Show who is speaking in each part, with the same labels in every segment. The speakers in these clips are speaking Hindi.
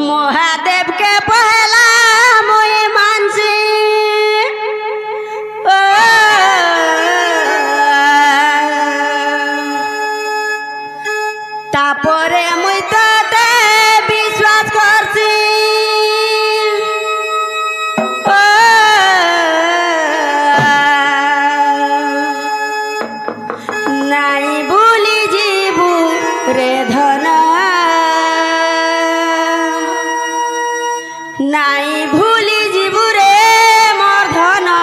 Speaker 1: महादेव के पहला मोए मानसी तापरे मुई ताते विश्वास करसी नाई भूली जीवू रे धना नाई भूली जीवू रे मोर धना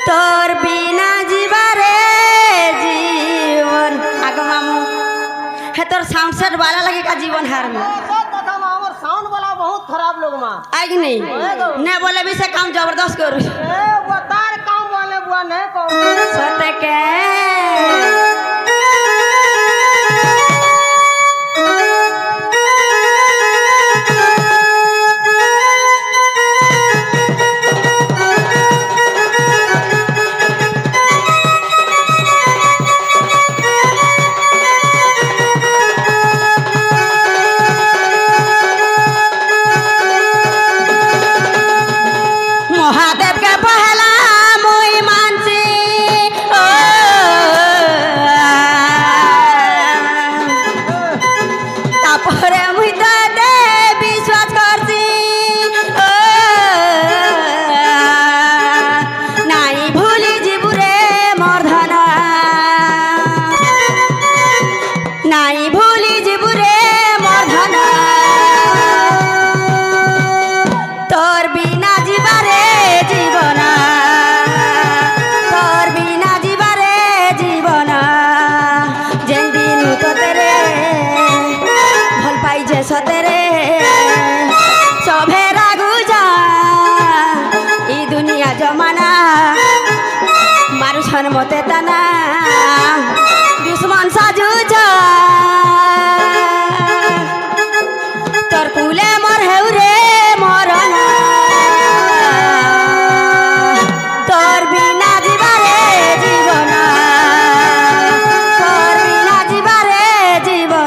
Speaker 1: तोर बिना जीवारे जीवन आग मामू है तोर साउंड सेट वाला लगे का जीवन हार में
Speaker 2: साउंड वाला बहुत खराब लोग मां
Speaker 1: आग नहीं ने बोले भी से काम जबरदस्त करू
Speaker 2: वो तार काम वाले बुआ नहीं को
Speaker 1: सते के महादेव के पहला मोई मानसी तापरे मुई ताते विश्वास करसी नाई भूली जीवू रे मोर धना नाई भूली जीवू रे मोर धना तोर बिना जीवारे जीवना तोर बिना जीवारे जीवना जेन दिन तो तेरे भल पाई जे सतेरे सभे रागु जा ई दुनिया जमाना मारू छन मते तना दुश्मन साजू जा तोर कुले मोर हेउ रे मरना तोर बिना जीवारे जीवना तोर बिना जीवारे जीवना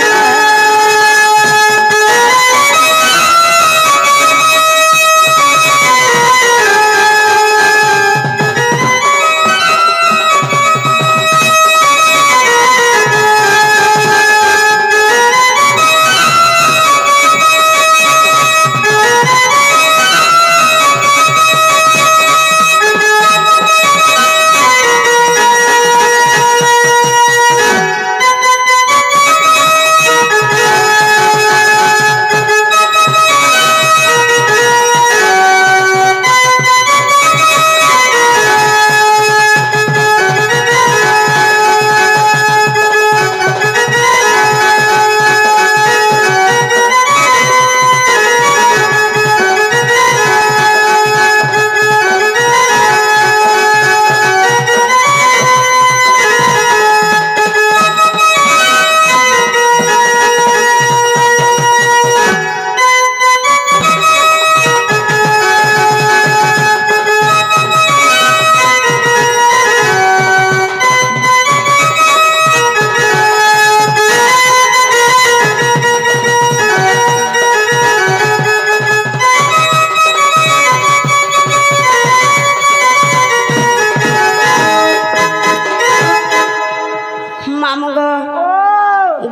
Speaker 1: मामू गो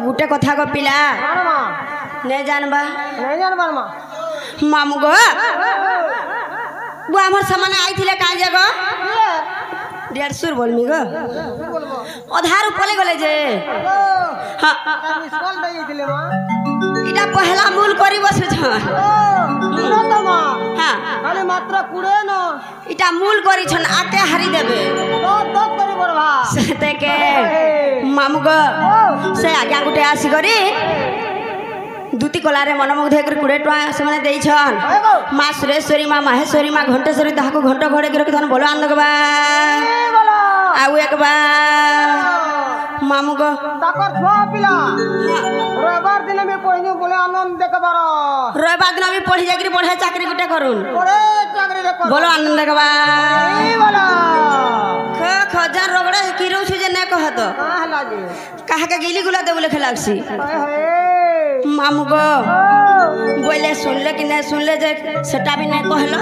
Speaker 1: गुटे कथा को पिला नहीं जानबा मां मामू गो वो हमर सामने आई थिले का जगह 150 बोलमी गो आधार ऊपर गले जे हां
Speaker 2: स्कूल दई दिले मां
Speaker 1: इटा पहला मूल करी बस छ
Speaker 2: पूरा तो मां
Speaker 1: हां
Speaker 2: खाली मात्र कुड़े न
Speaker 1: इटा मूल करी छन आके हारी देबे
Speaker 2: तो करी बरभा
Speaker 1: सते के मामू गो से आज्ञा गुटे आसी करी दूती कलारे मनमुग्ध होकर 20 टका से दे माँ सुरेश्वरी माँ माहेश्वरी माँ घंटेश्वरी ताको घंट घोड़े की रखी बोलो आंद आउ एक मामू गो
Speaker 2: रविवार दिन में पढ़नी बोले आनंद देखबार
Speaker 1: रविवार दिन भी पढ़ी जाकरी बढ़िया चाकरी गुटे करूँ बोलो आनंद देखबा खजार रगड़े किरो छे जे न कह तो कहा के गिली गुला देबले खेलासी मामू गो
Speaker 2: ओ
Speaker 1: बोले सुनले कि नहीं सुनले जे सेटा भी नहीं कहलो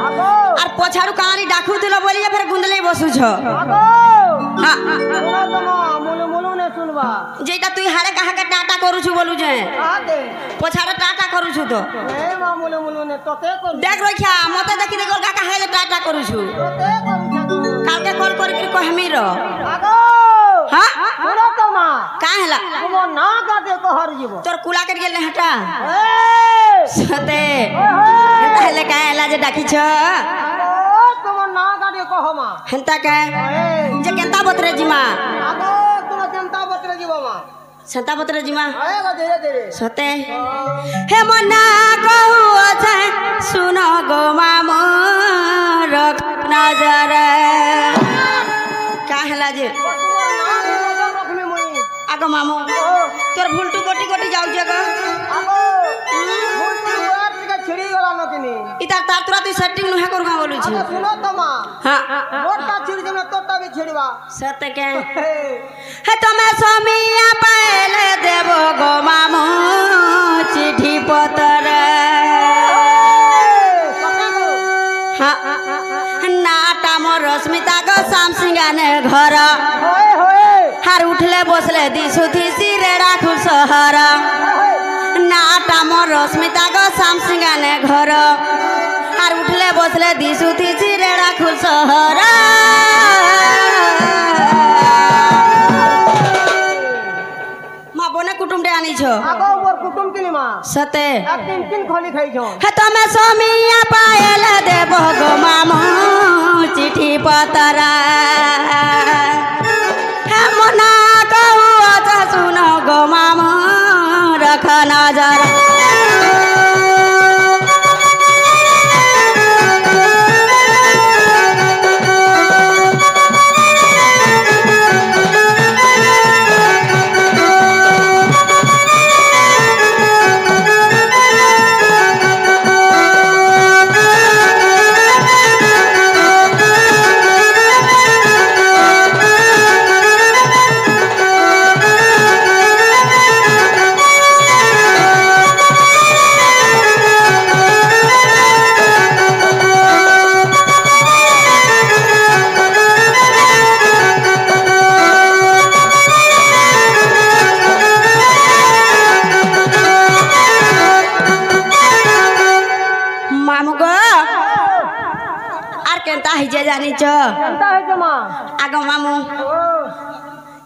Speaker 2: आगो
Speaker 1: और पछाड़ू कहानी डाकू तुलो बोलिए फिर गुंदले बसु छ
Speaker 2: आगो
Speaker 1: हां
Speaker 2: सुनो तो मां मुलु मुलु ने सुनबा
Speaker 1: जेटा तू हारे कहा के टाटा करू छु बोलू जे
Speaker 2: आगे
Speaker 1: पछाड़े टाटा करू छु तो
Speaker 2: ए मां मुलु मुलु ने तोते कर
Speaker 1: देख रखिया मते देखि देखो का कहा ले टाटा करू छु
Speaker 2: तोते कर तू
Speaker 1: काल के कॉल कर के कहमी रो
Speaker 2: आगो
Speaker 1: हां
Speaker 2: सुनो तो मां
Speaker 1: का हला
Speaker 2: तुम ना गाते को हर जीवो
Speaker 1: तोर कुला कर गेल हटा
Speaker 2: ए
Speaker 1: सते
Speaker 2: ओए
Speaker 1: ताले का हला जे डाकी छ
Speaker 2: आगो तुम ना गाते को मां
Speaker 1: हंता का
Speaker 2: ए
Speaker 1: जे केंता बतरे जिमा
Speaker 2: आगो तुम जनता बतरे जीवो मां
Speaker 1: संता बतरे जिमा
Speaker 2: आएगा धीरे धीरे
Speaker 1: सते हे मना कहू अछे सुनो गो मामू रख नजर का हला जे आगो मामू तोर भुलटू गोटी गोटी जाऊ जगह इतार तार तुरा तू सेटिंग नुहा करू का बोलू छी हां सते के हे तमे समिया पाएले देबो गो मामू चिट्ठी पत्र हां नाटा मोर रश्मिता गो शाम सिंगाने घर हार उठले बसले दिसुथी सिरे राखु सहर नाटा मोर रश्मिता गो शाम सिंगाने घर हार उठले बसले दिसुथी सिरे राखु सहर मा बने कुटुम डे आनी छो सते हे तमे समिया पायल देबो गो मामू चिट्ठी पत्र हे मना कहू अच्छा सुनो गो मामू रख नजर हिजे जानी छ आगो मामू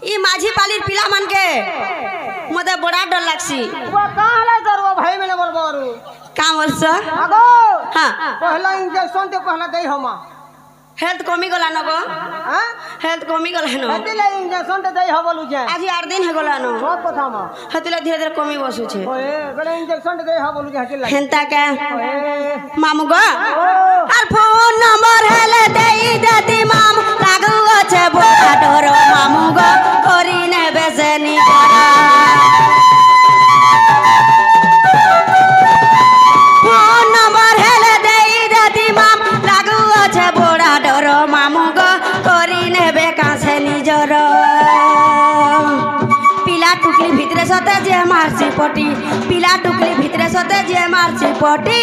Speaker 1: ई माझी पालीर पिला मन के मते बड़ा डर लागसी
Speaker 2: भाई मैंने बोलबारू
Speaker 1: काम वर्ष
Speaker 2: आगो
Speaker 1: हां
Speaker 2: पहला इंजेक्शन ते पहला देई हमा
Speaker 1: हेल्थ कमी गला न गो
Speaker 2: हां
Speaker 1: हेल्थ कमी गला न
Speaker 2: हतिले इंजेक्शन ते देई हबलु जे
Speaker 1: आज 8 दिन हे गला न
Speaker 2: बहुत कथा मा
Speaker 1: हतिले धीरे धीरे कमी बसु छे
Speaker 2: ओए गले इंजेक्शन ते देई हबलु जे हतिले
Speaker 1: हेंता के
Speaker 2: ओए
Speaker 1: मामू गो आर फोन नंबर हेले देई देती मामू लागु छे बोला डरो मामू गो करी ने बेसनी करा फोन नंबर हेले देई देती मामू लागु छे बोला डरो मामू गो करी ने बेका से निजर पिला टुकली भितरे सते जे मारसी पटी पिला टुकली भितरे सते जे मारसी पटी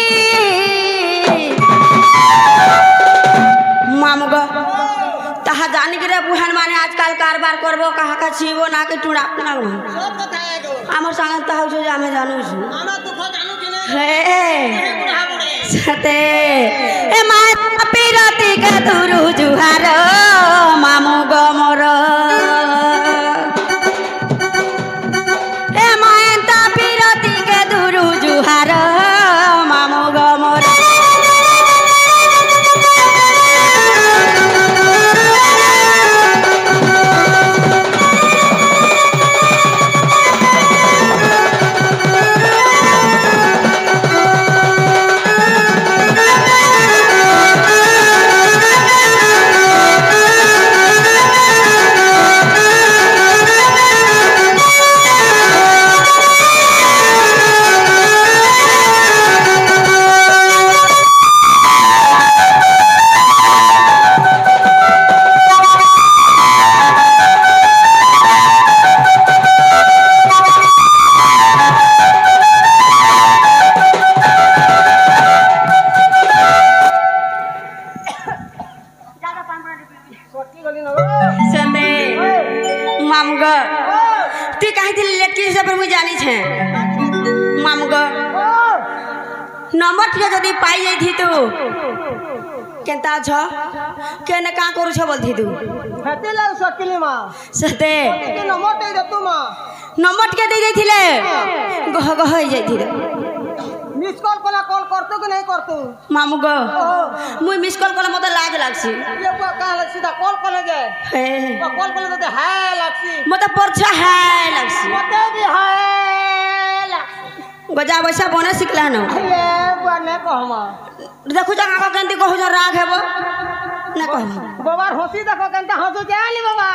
Speaker 1: मामू गो तहा जानी रे बुहन माने आजकल कारबार करबो कहा का छीबो ना के टुड़ा ना
Speaker 2: सब कथा है गो
Speaker 1: हमर संग तहा जो जामे जानू छु
Speaker 2: आना दुख जानू कि ने
Speaker 1: हे
Speaker 2: बुढ़ा बुढ़े
Speaker 1: सते ए माय पिरती के तुरु जुहार मामू गो मोर ए माय ता पिरती के तुरु जुहार मामू गो मोर जानी छे मामगो नंबर टिके जदी पाई जाई थी तू केनता छ केने का करू छ बोलथी तू
Speaker 2: हेते लाग सकली मा
Speaker 1: सते
Speaker 2: के नंबर दे दे तू मा
Speaker 1: नंबर टिके दे जाइथिले गह गह होई जाइथिले
Speaker 2: मिस कॉल करतो कि नहीं करतो
Speaker 1: मामुगो मुई मिस कॉल कले मते लाज लागसी
Speaker 2: ये का सीधा कॉल करे जे
Speaker 1: हे
Speaker 2: कॉल करे तो हाय लागसी
Speaker 1: मते परछा हाय लागसी
Speaker 2: मते भी हाय लागसी
Speaker 1: गजा बैसा बने सिखला न
Speaker 2: ये बने कहमा
Speaker 1: देखु जगह को केंती कहू छ राग हेबो ना कहू
Speaker 2: बाबा हंसी देखो केनता हंसू जाली बाबा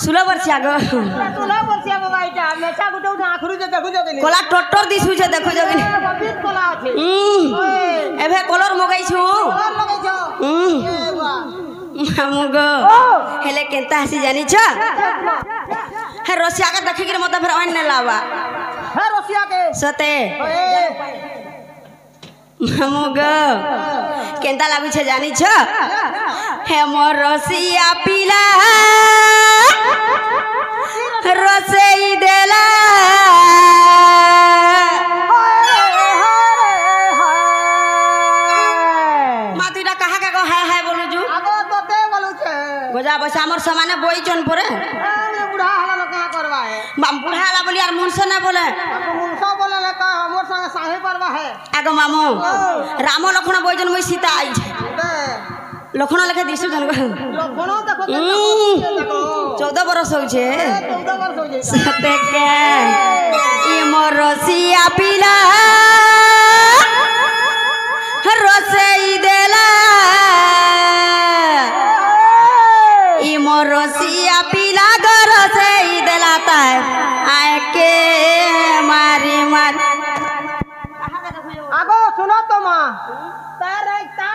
Speaker 1: सुलो बरसिया गो
Speaker 2: तुला बरसिया बाबा इटा मेचा गुटो आखरु जे देखु जगनी
Speaker 1: कोला टट्टर दिसु छ देखु जगनी
Speaker 2: बबित कोला আছে
Speaker 1: एभे कलर मगाई छु
Speaker 2: कलर लगाई छ ए बा
Speaker 1: मामुगो हेले केंता हसी जानी छ हे रसिया के देखि के मते फेर अन्य लावा
Speaker 2: है रसिया के
Speaker 1: सते मामुगो केंता लागु छ जानी छ हे मोर रसिया पीला रसई देला मा तुइटा कहा का हाय हाय बोलु जु
Speaker 2: आगो तो ते बोलु छे
Speaker 1: गजा बसा हमर सामाने बोई चन परे
Speaker 2: अरे बुढ़ा हला का करवा है
Speaker 1: माम बुढ़ाला बोली यार मुनसे ना बोले
Speaker 2: अब मुनसा बोले ले का हमर संग साहे परवा है
Speaker 1: आगो मामू राम लखन बोई जन मुई सीता आई छे
Speaker 2: दे
Speaker 1: लखन लेखे दिसु जन
Speaker 2: लखनो देखो
Speaker 1: 14 बरस हो छे
Speaker 2: 14 वर्ष हो जे
Speaker 1: सते के ई मोर रसिया पीला रसई देला ई मोर रसिया पीला गर रसई देला ताय आए के मारी मार
Speaker 2: आगो सुनो तो मां तार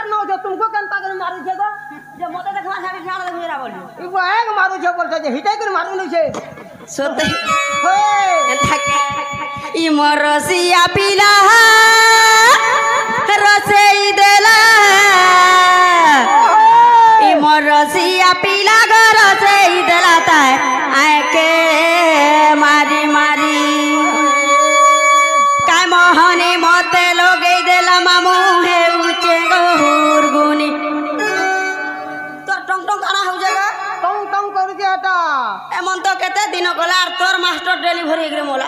Speaker 2: नो जो तुमको केनता कर मारू छे गो
Speaker 1: जे मते देखवा सारी जान देखु रा बोली
Speaker 2: ई बाग मारू छे बोल छे हिटे कर मारू नहीं छे
Speaker 1: सोते
Speaker 2: होए
Speaker 1: ई मोर रसिया पीला रसई देला ई मोर रसिया पीला गर रसई देला ताय आए के मारी मारी काय मोहनी मते लोगे देला मामू हे उचे गोर गुनी तोर टंग टंग आना हो जाएगा
Speaker 2: टंग टंग करू छे हटा
Speaker 1: एमन तो केते दिन गला आर तोर मास्टर डिलीवरी एकरे मोला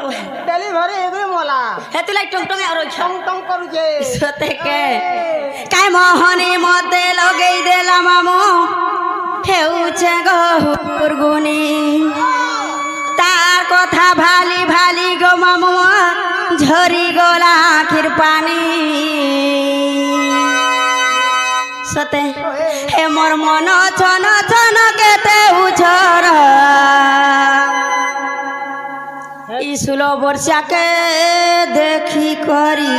Speaker 2: डेलीवरी एग्री मोला
Speaker 1: हे तुला टंग टंग आरो छ
Speaker 2: टंग टंग करू छे
Speaker 1: सते के काय मोहनी मते लोगे देला मामू हे उचे गोर गुनी तार কথা ভালি ভালি গো মামু ঝরি গলা আখির পানি সতে হে মোর মন ছন ছন কেতে উছর ই সুলো বর্ষাকে দেখি করি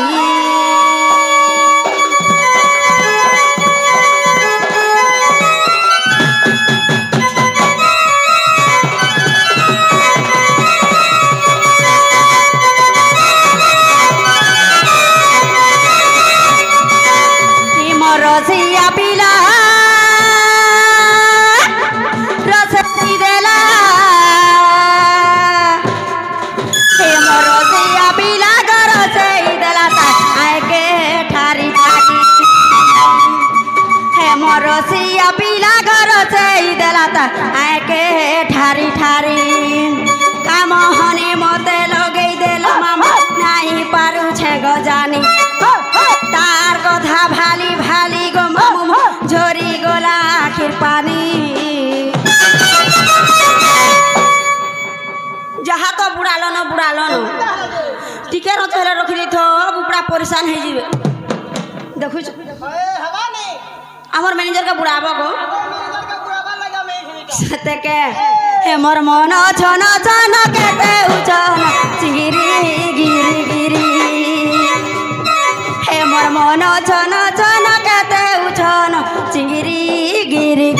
Speaker 1: रसिया पीला रसई देला हे मोर रसिया पीला रसई देला आए के ठारी ठारी हे मोर रसिया पीला रसई देला आए के ठारी ठारी काम हनी मते लगे देला मामा नहीं पारू छे गजानी तार कथा भाली भाली गो मामू झरी गोला आखिर पानी जहा तो बुड़ालो न टिके रखले रखी दी थो बुपड़ा परेशान हो जीवे देखु
Speaker 2: हवा नहीं
Speaker 1: हमर मैनेजर का बुड़ाबो गो
Speaker 2: मैनेजर का बुढ़ावा लगा मैं
Speaker 1: सते के हे मोर मन छन छन केते उचन चिगिरी गिरी गिरी हे मोर मन छन छन केते उचन चिगिरी गिरी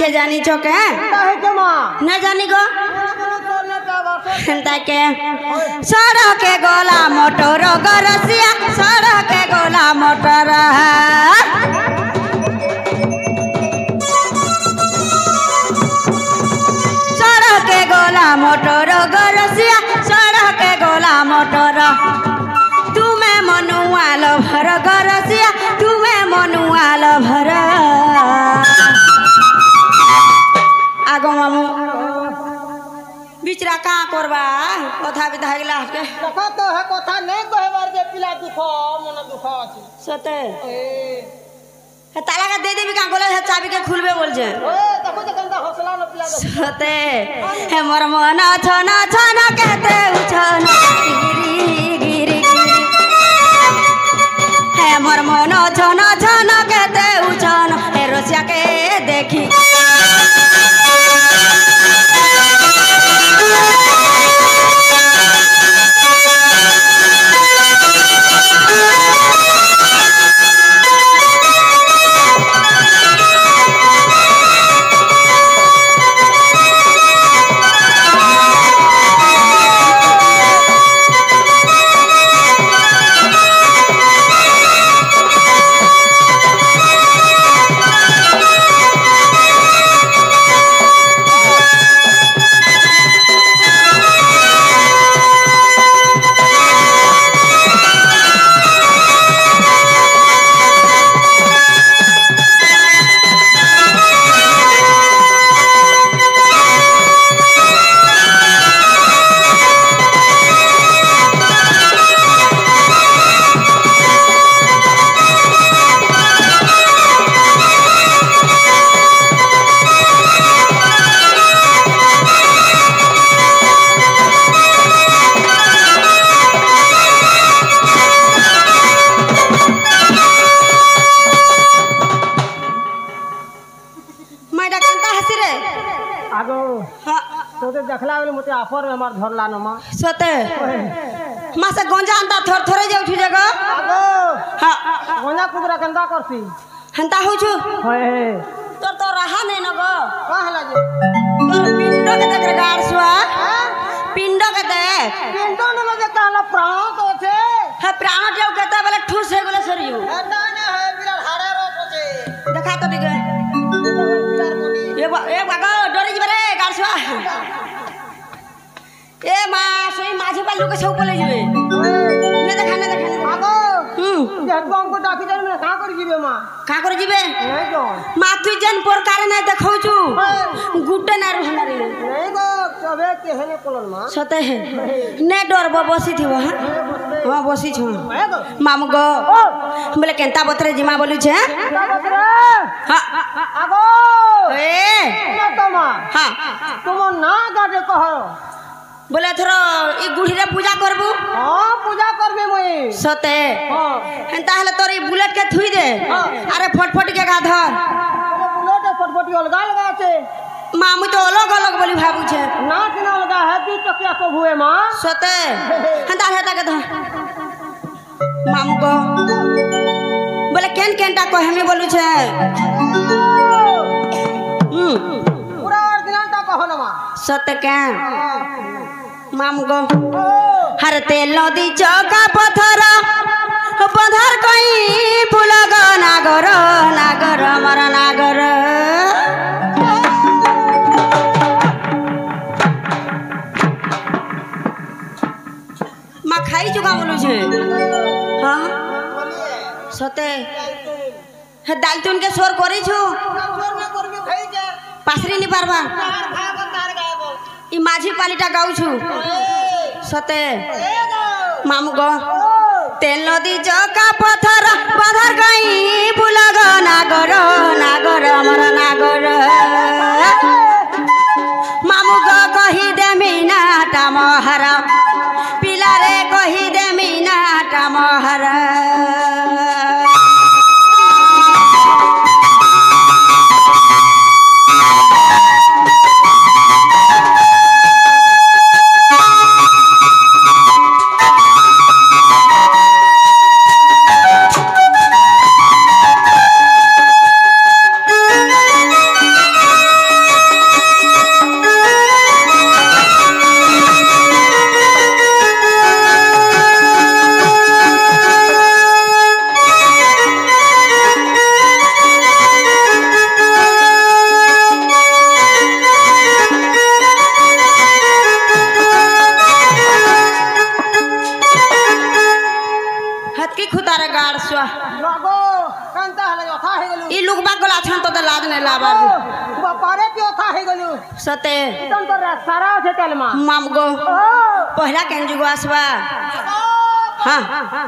Speaker 1: के जानी चोके
Speaker 2: काहे के मां
Speaker 1: न जानी गो
Speaker 2: तोने का बात
Speaker 1: हेंता के सड़क के गोला मोटर गरसिया सड़क के गोला मोटर सड़क के गोला मोटर गरसिया सड़क के गोला मोटर तुम्हें मनुआल भर गरसिया तुम्हें मनुआल भर आगो मामू बिचरा का करबा कथा बिता गेला के
Speaker 2: कथा तो है कथा नहीं कहबार जे पिला दुख मन दुख अछि
Speaker 1: सते
Speaker 2: ए
Speaker 1: ताला का दे देबी का गोले है चाबी के खुलबे बोल जे
Speaker 2: ओए देखो जे कंदा हौसला न पिला दे
Speaker 1: सते हे मोर मन छन छन कहते उछन गिरी गिरी गिरी हे मोर मन छन छन कहते उछन हे रोसिया के देखी
Speaker 2: आगो तो देखला बेले मते ऑफर में हमार धरला न मां
Speaker 1: सते मां से गंजा अंता थोर थोरे जाउ छु जगह
Speaker 2: आगो
Speaker 1: हां
Speaker 2: गोना कुबरा कंदा करसी
Speaker 1: हंता हो छु
Speaker 2: होए
Speaker 1: तोर तो रहा नहीं न गो
Speaker 2: का हला जे
Speaker 1: तोर पिंडो के देख गाड़ सुआ पिंडो के देख
Speaker 2: पिंडो न लगे काला प्राण तो छे
Speaker 1: है प्राण देव केता बेले ठूस हे गेले सरियो
Speaker 2: एटा ने है बिरा हाड़े रो छे
Speaker 1: देखा तो दिगे ए बागा डरी जबे रे गाड़ सुआ ए मां सोई माझी पालू के सब बोले जबे ने देखा
Speaker 2: आगो जेहत हमको डाकी दे में का कर जीबे मां
Speaker 1: का कर जीबे
Speaker 2: नहीं जो
Speaker 1: माथु जन प्रकार नहीं देखौ छु गुटे ना रहना रे
Speaker 2: नहीं गो सबे केहने कोलन मां
Speaker 1: सते है ने डर बसी थिबो हां बसी छु मामू गो बोले केंता बतरे जिमा बोलू छे हां
Speaker 2: आगो
Speaker 1: ए
Speaker 2: तो मां
Speaker 1: हां
Speaker 2: तुम ना गाडे कह
Speaker 1: बोले थरो ई गुढ़ी रे पूजा करबू
Speaker 2: हां पूजा करबे मई
Speaker 1: सते
Speaker 2: हां
Speaker 1: हेंता हले तोर ई बुलेट के थुई दे अरे फटफट के गा धर
Speaker 2: बुलेट फटफटी अलगा लगा छे
Speaker 1: मामू तो अलग अलग बोली भाबू छे
Speaker 2: ना किना लगा है ती चकिया को हुए मां
Speaker 1: सते हेंता हेता के धर मामू को बोले केन केनटा को हमें बोलू छे
Speaker 2: पूरा ओरिजिनल ता कहो ना मां
Speaker 1: सते के मामू गो हर तेल नदी चौका पत्थर पत्थर कहीं फूल गो नागर नागर मर नागर माँ खाई चुका बोलू छे हाँ सते दाल तुन के सोर करी छु पासरी नहीं पारबा ई माझी पालीटा गाउ छु सते मामू गो तेल नदी चौका पत्थर पत्थर गई फूल गो नागर नागर मर नागर मामू गो कही दे मीना टामहर पिला रे कही दे मीना टामहर लाड़सुआ
Speaker 2: लगो कांता हले अथा हे गेलु
Speaker 1: ई लुकबा गला छन तो लाज नहीं लाबा
Speaker 2: बापारे पे अथा हे गेलु
Speaker 1: सते
Speaker 2: तन तो सारा छे तेलमा
Speaker 1: मामगो
Speaker 2: ओ
Speaker 1: पहला केन जुगो आसबा हाँ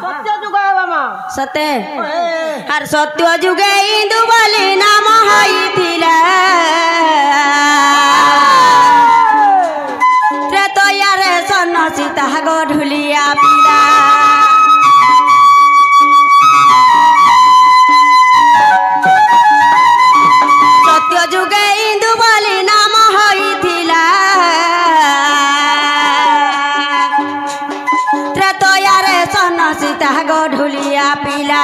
Speaker 2: सत्य जुगाए बामा
Speaker 1: सते हर सत्य जुगे इंदु बोली नाम होइतिला रे तो यारे सन सीता गो ढुलिया पिला सत्य जुगे इंदु बोली नाम होइतिला रे तो यारे सन सीता गो ढुलिया पिला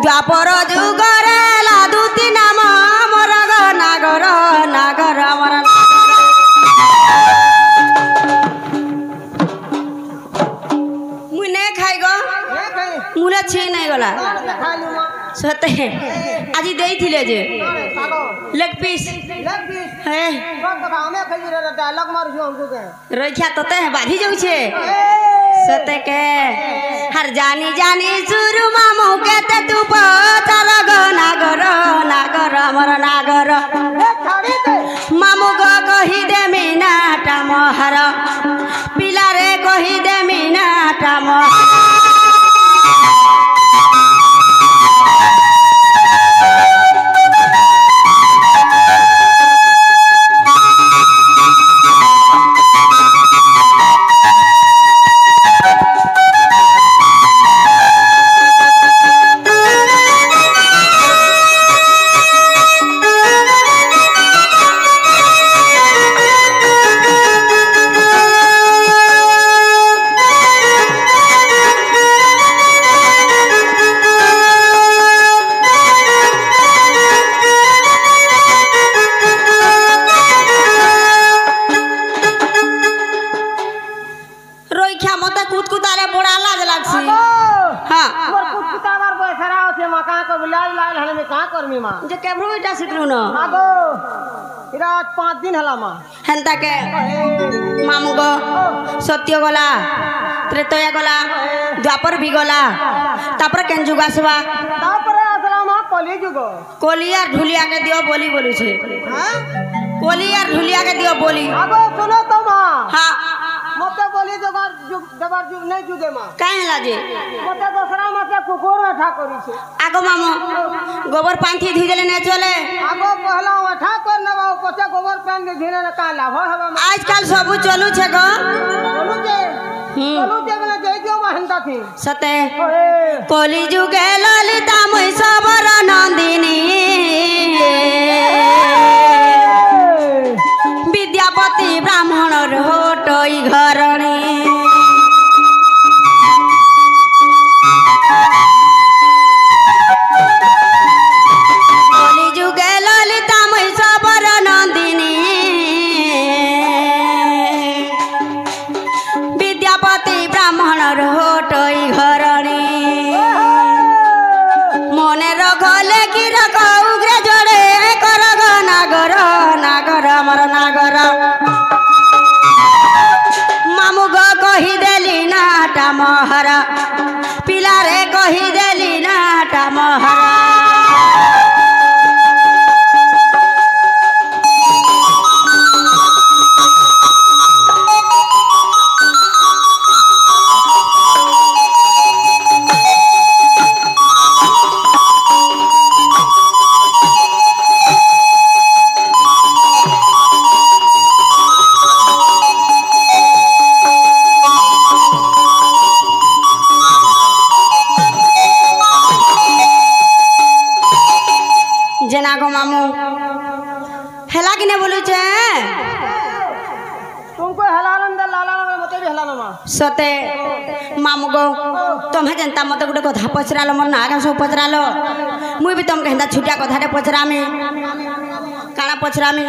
Speaker 1: द्वापर जुगरे लादुती नाम मोर गो नागर नागर मोर मुने खाई गो
Speaker 2: ए कहीं
Speaker 1: मुला छी नहीं गला
Speaker 2: खालु मा
Speaker 1: सते आज देइथिले जे
Speaker 2: सागो
Speaker 1: लेग पीस
Speaker 2: लग भी
Speaker 1: हे
Speaker 2: सब कथा हमें खली रे डायलॉग मार जो हमको के
Speaker 1: रखिया तते बाधी जाऊ छे सते के हर जानी जानी सुरु मामू के ते तू पचार गो नागर नागर मोर नागर
Speaker 2: ए छाड़ी दे
Speaker 1: मामू गो कही दे मीनाटा मोहर पिला रे कही दे मीनाटा मोहर रोइखा मते कूद कुदारे बड़ा लाज लागसी हां
Speaker 2: मोर कुत्ता मार बैसरा होते मा का कर लाल लाल हले में का करमी मा
Speaker 1: जे केब्रो बेटा सिकलु न
Speaker 2: आगो इरा 5 दिन हला मा
Speaker 1: हेंता के मामू गो सत्य गला त्रेतया गला द्वापर भी गला तापर केन जुग आसबा
Speaker 2: तापरे असला मा कली जुगो
Speaker 1: कोलिया ढुलिया के दियो बोली बोलू छे
Speaker 2: हां
Speaker 1: कोलिया ढुलिया के दियो बोली
Speaker 2: आगो सुनो तो मा
Speaker 1: हां
Speaker 2: मते बोली जगर जुग जबर जुग नहीं जुगे मा
Speaker 1: काहे लाजे
Speaker 2: मते दूसरा मते कुकुर उठा करी छे
Speaker 1: आगो मामू गोबर पांथी धुई देले ने चले
Speaker 2: आगो पहला उठा कर नबा पछे गोबर पेन के घेरे का लाभ हवा मा
Speaker 1: आजकल सब चलू छे गो
Speaker 2: चलू जे बना जई जो महंता थी
Speaker 1: सते
Speaker 2: ओए
Speaker 1: कोली जुगे ललिता मुई सबर नंदिनी विद्यापति ब्राह्मण रोटई घरणी कोली जुगे ललिता मुई सबर नंदिनी विद्यापति ब्राह्मण रोटई घरणी मने रखले कि रख उग्र जोड़े कर गो नागर नागर मर नागर मामू गो कही देली नाटा महर पिला रे कही देली नाटा महर जेना गो मामू हेला कि ने बोलू छे
Speaker 2: तुमको हलालन दे लालान मते भी हलान मा
Speaker 1: सते मामू गो तुम्हें जनता मत गोटे कथा पचरालो मोर नागा सब पचरालो मुई भी तुमके हेंदा छुटिया कथाटे पचरामी काना पचरामी